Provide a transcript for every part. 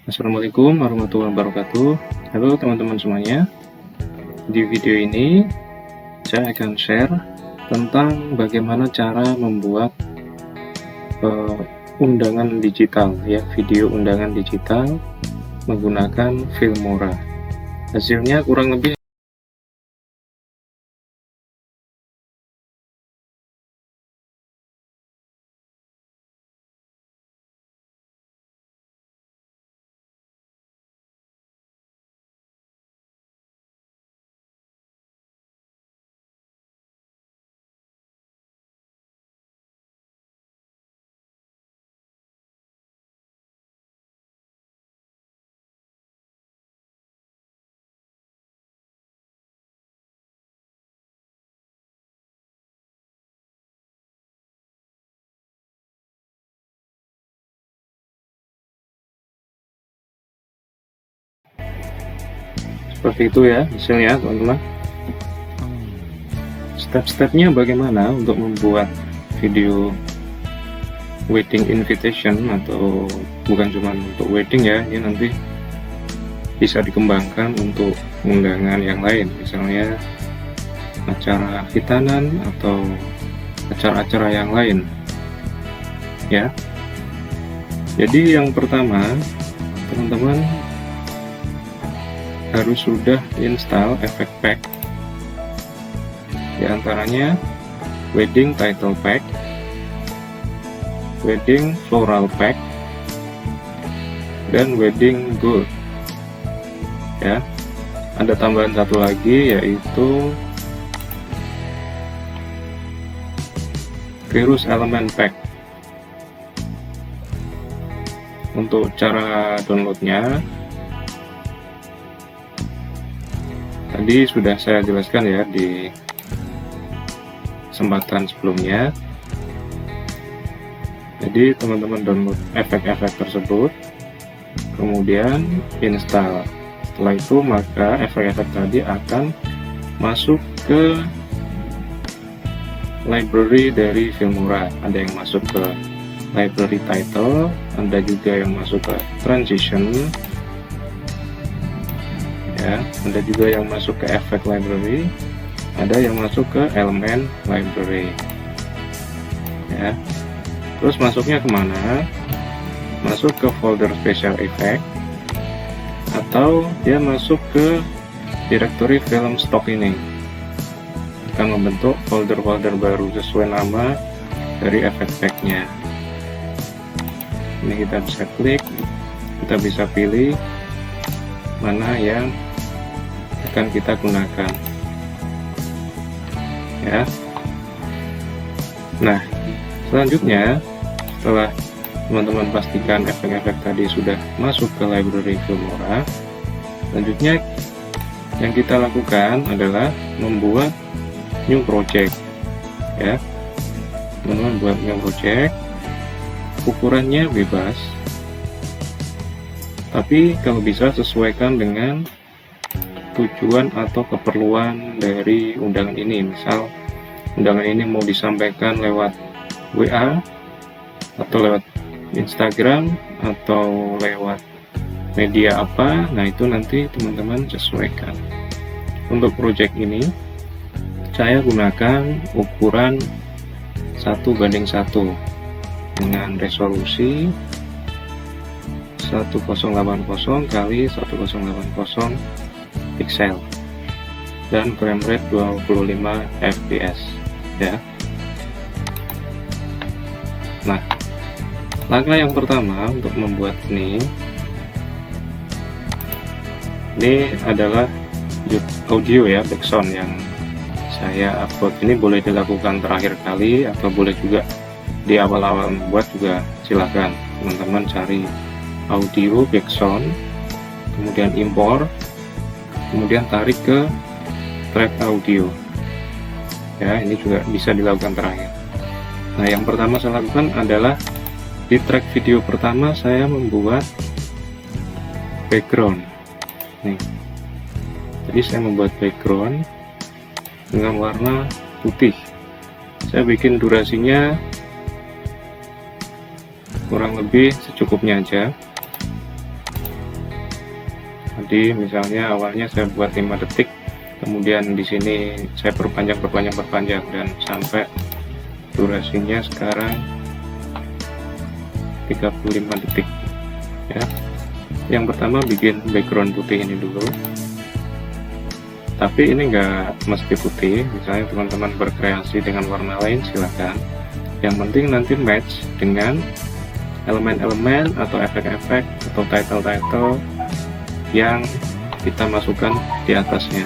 Assalamualaikum warahmatullahi wabarakatuh. Halo teman-teman semuanya. Di video ini saya akan share tentang bagaimana cara membuat undangan digital ya, video undangan digital menggunakan Filmora. Hasilnya kurang lebih seperti itu ya hasilnya teman-teman. Step-stepnya bagaimana untuk membuat video wedding invitation, atau bukan cuma untuk wedding ya, ini nanti bisa dikembangkan untuk undangan yang lain, misalnya acara khitanan atau acara-acara yang lain ya. Jadi yang pertama teman-teman harus sudah install efek pack, diantaranya wedding title pack, wedding floral pack, dan wedding gold ya. Ada tambahan satu lagi, yaitu virus element pack. Untuk cara downloadnya tadi sudah saya jelaskan ya di kesempatan sebelumnya. Jadi teman-teman download efek-efek tersebut, kemudian install. Setelah itu maka efek-efek tadi akan masuk ke library dari Filmora. Ada yang masuk ke library title, ada juga yang masuk ke transition ya, ada juga yang masuk ke efek library, ada yang masuk ke element library ya. Terus masuknya kemana? Masuk ke folder special effect, atau dia masuk ke directory film stock. Ini akan membentuk folder-folder baru sesuai nama dari efek packnya. Ini kita bisa klik, kita bisa pilih mana yang akan kita gunakan ya. Nah, selanjutnya setelah teman-teman pastikan efek-efek tadi sudah masuk ke library Filmora, selanjutnya yang kita lakukan adalah membuat new project ya. Teman-teman buat new project, ukurannya bebas, tapi kalau bisa sesuaikan dengan tujuan atau keperluan dari undangan ini. Misal undangan ini mau disampaikan lewat WA atau lewat Instagram atau lewat media apa, nah itu nanti teman-teman sesuaikan. Untuk project ini saya gunakan ukuran 1:1 dengan resolusi 1080 kali 1080 pixel dan frame rate 25 fps ya. Nah, langkah yang pertama untuk membuat ini adalah audio ya, background yang saya upload. Ini boleh dilakukan terakhir kali atau boleh juga di awal-awal membuat juga, silahkan teman-teman cari audio background, kemudian impor, kemudian tarik ke track audio ya. Ini juga bisa dilakukan terakhir. Nah, yang pertama saya lakukan adalah di track video pertama saya membuat background nih. Jadi saya membuat background dengan warna putih. Saya bikin durasinya kurang lebih secukupnya aja Jadi misalnya awalnya saya buat 5 detik, kemudian di sini saya perpanjang dan sampai durasinya sekarang 35 detik ya. Yang pertama bikin background putih ini dulu, tapi ini enggak mesti putih, misalnya teman-teman berkreasi dengan warna lain silahkan, yang penting nanti match dengan elemen-elemen atau efek-efek atau title-title yang kita masukkan di atasnya.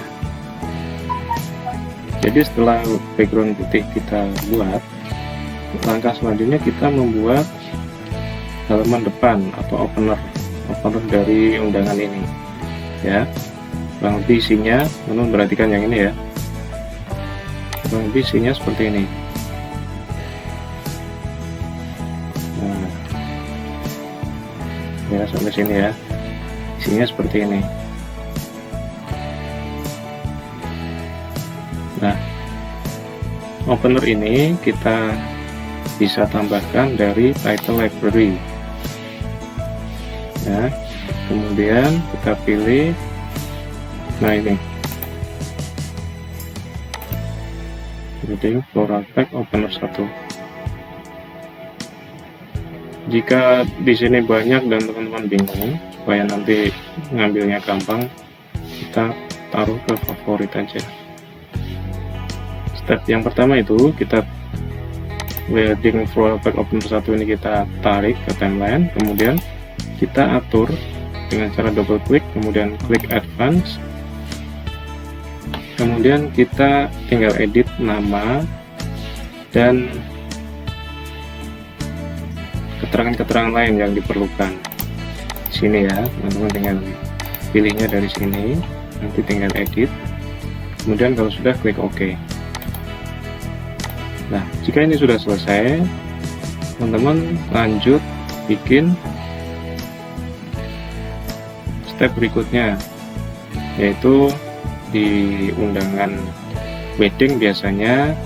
Jadi setelah background putih kita buat, langkah selanjutnya kita membuat halaman depan atau opener dari undangan ini ya. Kurang lebih isinya, teman-teman perhatikan yang ini ya, kurang lebih isinya seperti ini. Nah, ya sampai sini ya, isinya seperti ini. Nah, opener ini kita bisa tambahkan dari title library ya. Kemudian kita pilih, nah ini jadi floral pack opener 1. Jika di sini banyak dan teman-teman bingung supaya nanti ngambilnya gampang, kita taruh ke favorit aja. Step yang pertama itu kita wedding floral pack opener 1 ini kita tarik ke timeline, kemudian kita atur dengan cara double klik, kemudian klik advance, kemudian kita tinggal edit nama dan keterangan-keterangan lain yang diperlukan di sini ya. Teman-teman tinggal pilihnya dari sini, nanti tinggal edit, kemudian kalau sudah klik OK. Nah, jika ini sudah selesai, teman-teman lanjut bikin step berikutnya, yaitu di undangan wedding biasanya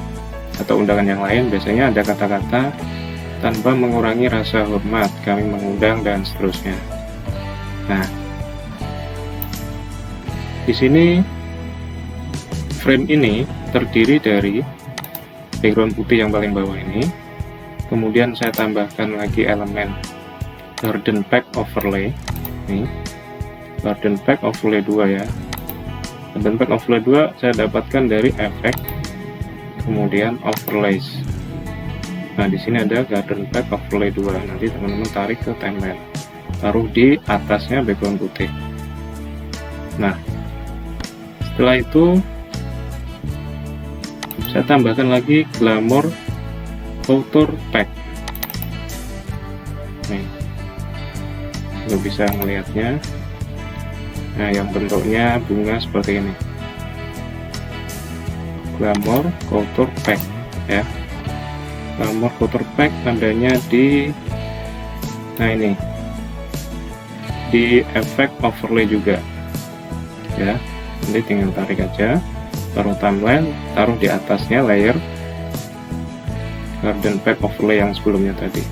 atau undangan yang lain biasanya ada kata-kata tanpa mengurangi rasa hormat, kami mengundang, dan seterusnya. Nah, di sini frame ini terdiri dari background putih yang paling bawah ini, kemudian saya tambahkan lagi elemen garden pack overlay nih, garden pack overlay 2 ya. Garden pack overlay 2 saya dapatkan dari efek kemudian overlays. Nah, di sini ada garden pack overlay 2, nanti teman-teman tarik ke timeline, taruh di atasnya background putih. Nah, setelah itu saya tambahkan lagi glamour outer pack nih, lo bisa melihatnya. Nah, yang bentuknya bunga seperti ini, glamour outer pack ya. Glamour outer pack tandanya di, nah ini di efek overlay juga ya. Nanti tinggal tarik aja, taruh timeline, taruh di atasnya layer garden pack overlay yang sebelumnya tadi.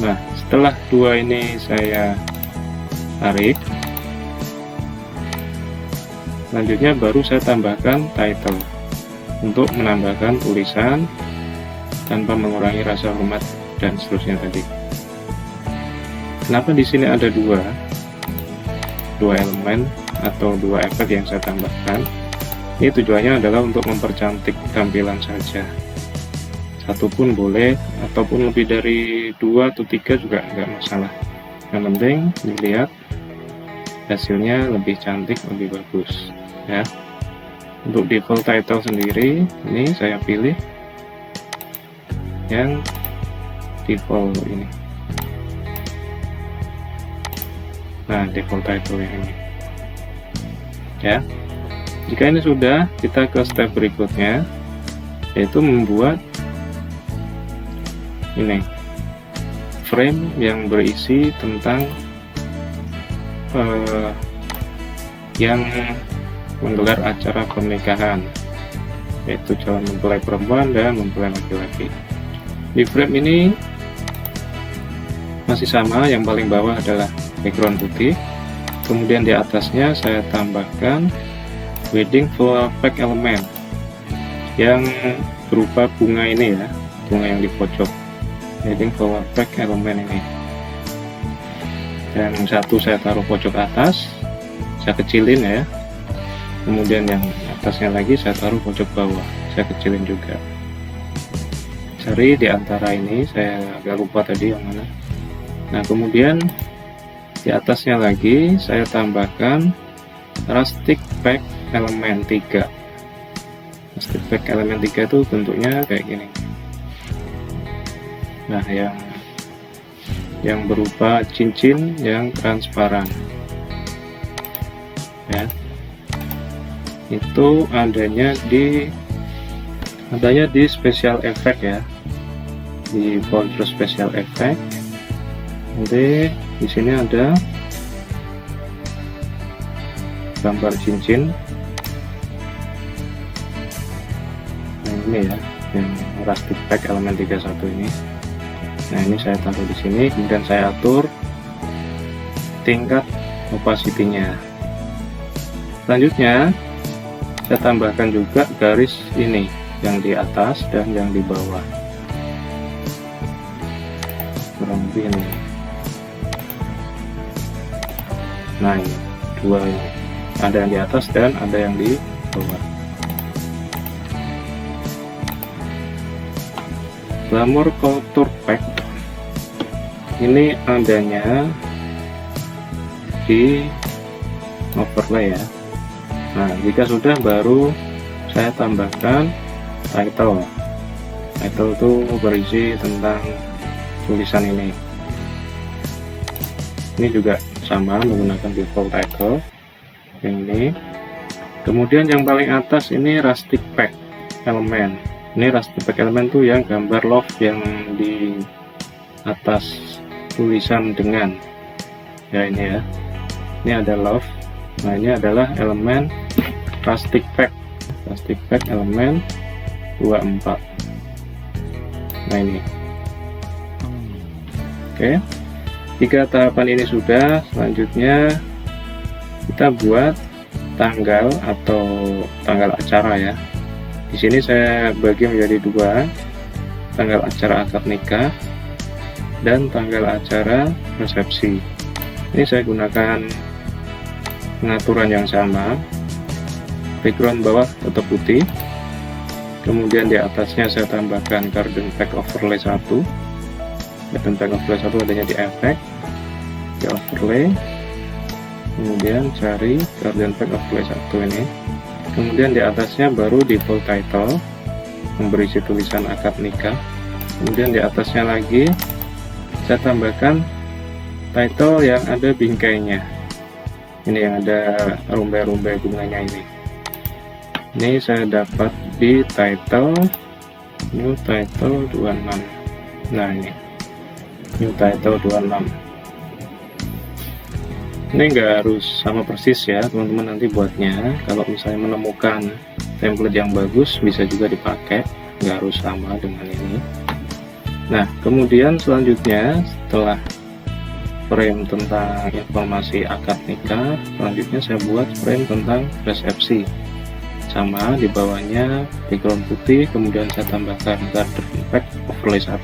Nah, setelah dua ini saya tarik, selanjutnya baru saya tambahkan title untuk menambahkan tulisan tanpa mengurangi rasa hormat dan seterusnya tadi. Kenapa di sini ada dua elemen atau dua efek yang saya tambahkan? Ini tujuannya adalah untuk mempercantik tampilan saja. Satu pun boleh, ataupun lebih dari 2 atau 3 juga nggak masalah. Yang penting dilihat hasilnya lebih cantik, lebih bagus ya. Untuk default title sendiri, ini saya pilih yang default ini. Nah, default title yang ini ya. Jika ini sudah, kita ke step berikutnya, yaitu membuat ini frame yang berisi tentang yang menggelar acara pernikahan, yaitu calon mempelai perempuan dan mempelai laki-laki. Di frame ini masih sama, yang paling bawah adalah background putih. Kemudian di atasnya saya tambahkan wedding flower pack element yang berupa bunga ini ya, bunga yang di pojok, wedding flower pack element ini. Yang satu saya taruh pojok atas, saya kecilin ya. Kemudian yang atasnya lagi saya taruh pojok bawah, saya kecilin juga. Cari di antara ini, saya agak lupa tadi yang mana. Nah, kemudian di atasnya lagi saya tambahkan rustic pack elemen 3. Rustic pack elemen 3 itu bentuknya kayak gini. Nah, yang berupa cincin yang transparan ya, itu adanya di special effect ya, di folder special effect. Nanti di sini ada gambar cincin. Nah, ini ya, yang rustic pack elemen 31 ini. Nah, ini saya taruh di sini, kemudian saya atur tingkat opacity-nya. Selanjutnya saya tambahkan juga garis ini, yang di atas dan yang di bawah, kurang lebih ini. Nah, ini dua ini, ada yang di atas dan ada yang di bawah. Glamour Contour Pack ini adanya di overlay ya. Nah, jika sudah, baru saya tambahkan title. Title itu berisi tentang tulisan ini. Ini juga sama, menggunakan default title yang ini. Kemudian yang paling atas ini rustic pack element. Ini rustic pack element tuh yang gambar love yang di atas tulisan dengan ya, ini ya, ini ada love. Nah, ini adalah elemen rustic pack elemen 24. Nah, ini oke. Jika tahapan ini sudah, selanjutnya kita buat tanggal atau tanggal acara ya. Di sini saya bagi menjadi dua, tanggal acara akad nikah dan tanggal acara resepsi. Ini saya gunakan pengaturan yang sama. Background bawah tetap putih, kemudian di atasnya saya tambahkan garden pack overlay 1. Garden pack overlay 1 adanya di efek, di overlay, kemudian cari garden pack overlay 1 ini. Kemudian di atasnya baru default title yang berisi tulisan akad nikah. Kemudian di atasnya lagi saya tambahkan title yang ada bingkainya, ini yang ada rumbai-rumbai bunganya ini. Ini saya dapat di title, new title 26. Nah, ini new title 26. Ini enggak harus sama persis ya teman-teman, nanti buatnya kalau misalnya menemukan template yang bagus bisa juga dipakai, nggak harus sama dengan ini. Nah, kemudian selanjutnya setelah frame tentang informasi akad nikah, selanjutnya saya buat frame tentang resepsi. Sama, di bawahnya background putih, kemudian saya tambahkan garden pack overlay 1.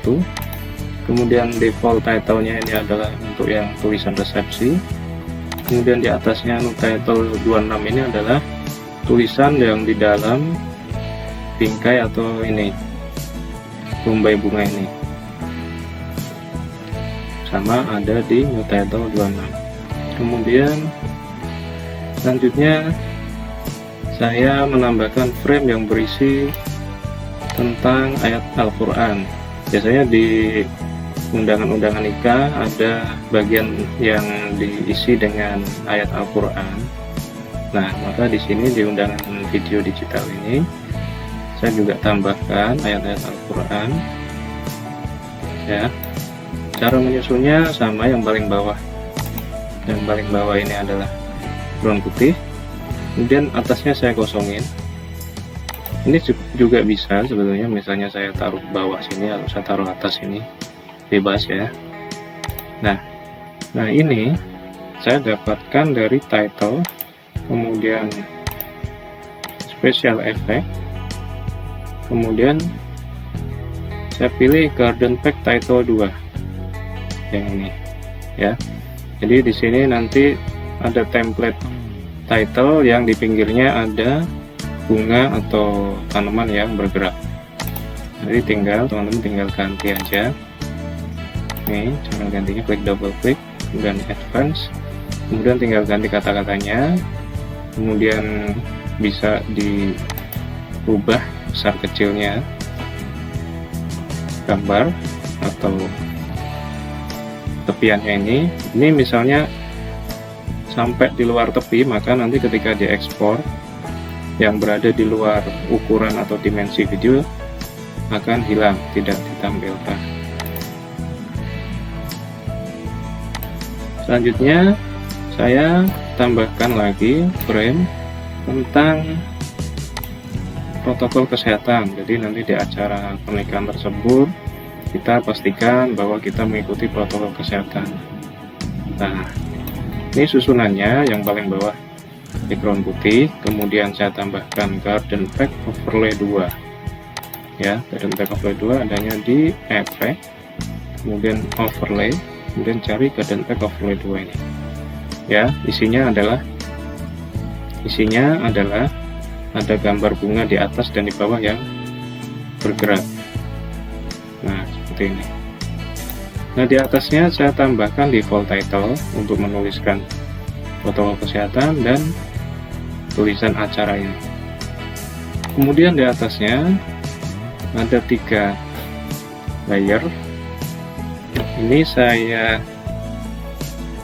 Kemudian default title-nya ini adalah untuk yang tulisan resepsi. Kemudian di atasnya title 26 ini adalah tulisan yang di dalam bingkai atau ini rumbai bunga ini. Sama ada di new title 26. Kemudian selanjutnya saya menambahkan frame yang berisi tentang ayat Al-Quran. Biasanya di undangan-undangan nikah ada bagian yang diisi dengan ayat Al-Quran. Nah, maka di sini di undangan video digital ini saya juga tambahkan ayat-ayat Al-Quran ya. Cara menyusunnya sama, yang paling bawah. Yang paling bawah ini adalah background putih, kemudian atasnya saya kosongin. Ini juga bisa sebetulnya, misalnya saya taruh bawah sini atau saya taruh atas ini, bebas ya. Nah ini saya dapatkan dari title, kemudian special effect, kemudian saya pilih garden pack title 2 yang ini ya. Jadi di sini nanti ada template title yang di pinggirnya ada bunga atau tanaman yang bergerak. Jadi teman-teman tinggal ganti aja. Nih cara gantinya, klik double klik dan advance, kemudian tinggal ganti kata-katanya, kemudian bisa diubah besar kecilnya gambar atau tepiannya. Ini misalnya sampai di luar tepi, maka nanti ketika diekspor yang berada di luar ukuran atau dimensi video akan hilang, tidak ditampilkan. Selanjutnya saya tambahkan lagi frame tentang protokol kesehatan. Jadi nanti di acara pernikahan tersebut kita pastikan bahwa kita mengikuti protokol kesehatan. Nah ini susunannya, yang paling bawah background putih, kemudian saya tambahkan garden pack overlay 2 ya. Garden pack overlay 2 adanya di effect, kemudian overlay, kemudian cari garden pack overlay 2 ini ya. Isinya adalah ada gambar bunga di atas dan di bawah yang bergerak. Nah seperti ini. Nah di atasnya saya tambahkan default title untuk menuliskan protokol kesehatan dan tulisan acara ini. Kemudian di atasnya ada 3 layer. Ini saya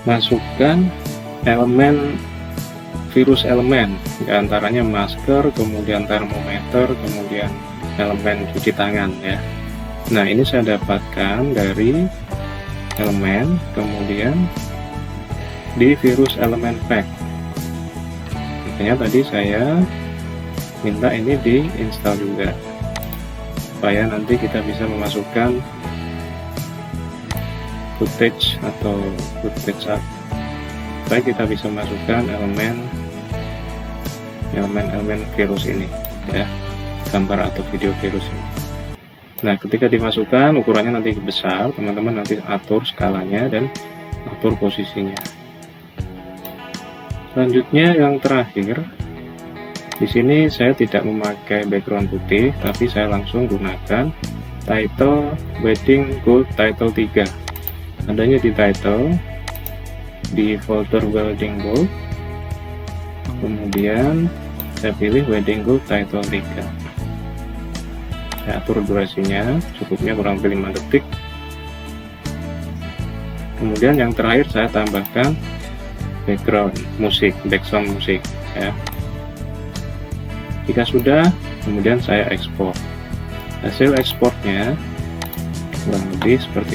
masukkan elemen, virus elemen, diantaranya masker, kemudian termometer, kemudian elemen cuci tangan ya. Nah ini saya dapatkan dari elemen, kemudian di virus elemen pack. Makanya tadi saya minta ini diinstal juga supaya nanti kita bisa memasukkan footage atau footage up, supaya kita bisa masukkan elemen virus ini ya, gambar atau video virus ini. Nah ketika dimasukkan ukurannya nanti besar, teman-teman nanti atur skalanya dan atur posisinya. Selanjutnya yang terakhir, di sini saya tidak memakai background putih, tapi saya langsung gunakan title wedding gold title 3. Adanya di title, di folder wedding gold, kemudian saya pilih wedding gold title 3. Saya atur durasinya, cukupnya kurang lebih 5 detik. Kemudian yang terakhir saya tambahkan background musik, background musik ya. Jika sudah, kemudian saya ekspor. Hasil ekspornya kurang lebih seperti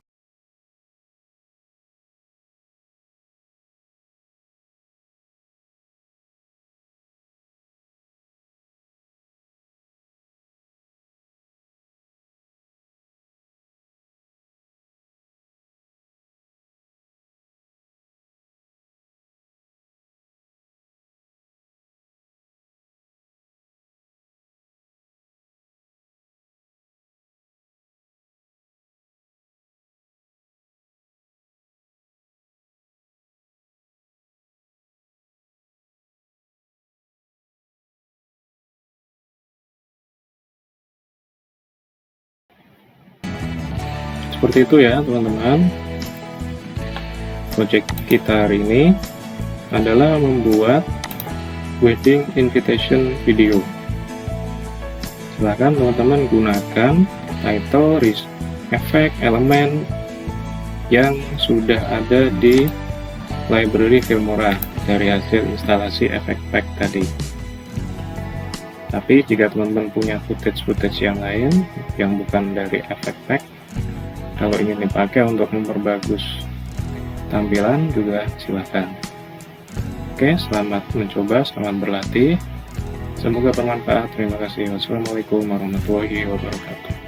itu ya teman-teman. Project kita hari ini adalah membuat wedding invitation video. Silahkan teman-teman gunakan title, efek, elemen yang sudah ada di library Filmora dari hasil instalasi efek pack tadi. Tapi jika teman-teman punya footage yang lain yang bukan dari efek pack, kalau ingin dipakai untuk memperbagus tampilan juga silahkan. Oke, selamat mencoba, selamat berlatih. Semoga bermanfaat. Terima kasih. Wassalamualaikum warahmatullahi wabarakatuh.